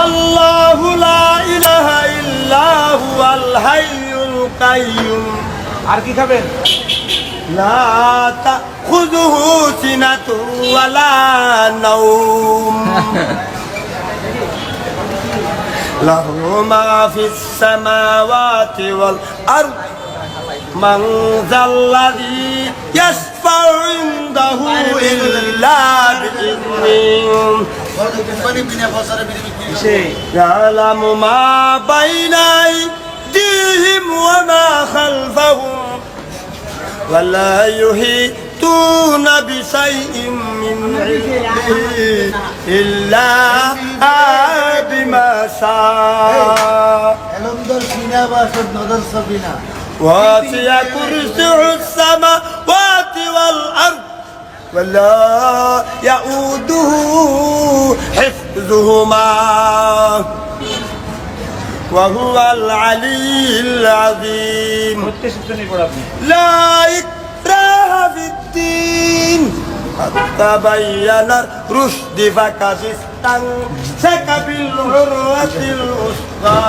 আল্লাহু লা ইলাহা ইল্লা হুয়াল হাইয়ুল কাইয়্যুম। আর কি খাবেন? লা তাখুযুহু সিনাতুন ওয়ালা নাওম লাহু মা ফিস সামাওয়াতি ওয়াল আরদ মান যাল্লাযী ইয়াশফাউ ইনদাহু ইল্লা বিইذনিহি ইয়ালামু মা বাইনা আইদিহিম ওয়া মা খালফাহুম ওয়া লা ইউহিতুনা বিশাইইন মিন ইলমিহি ইল্লা বিমা শাআ। واسع كرسيه السماوات والأرض ولا يؤوده حفظهما وهو العلي العظيم. لا إكراه في الدين قد تبين الرشد فقد استمسك بالعروة الوثقى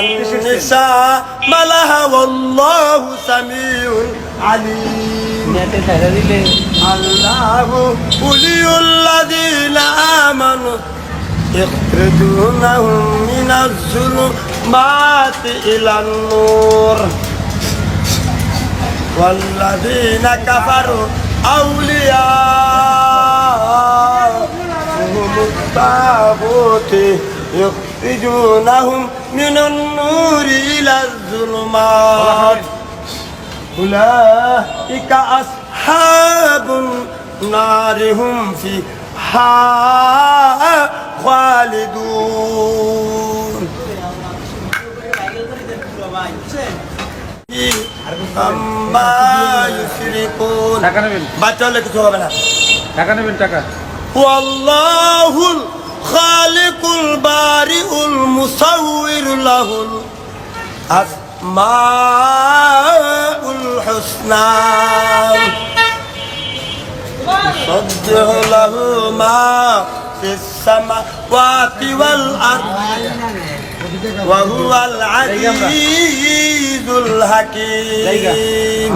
النساء ملها والله سميع عليم. الله ولي الذين آمنوا يخرجونهم من الظلمات إلى النور والذين كفروا أولياءهم الطاغوت يخرجونهم من النور إلى الظلمات أولئك أصحاب النار هم فيها خالدون. أما يشركون. বাচ্চা হলে কিছু হবে না। টাকা নেবেন টাকা। والله الخالق البارئ المصور له الأسماء الحسنى يسبح له ما في السماوات والأرض وهو العزيز الحكيم.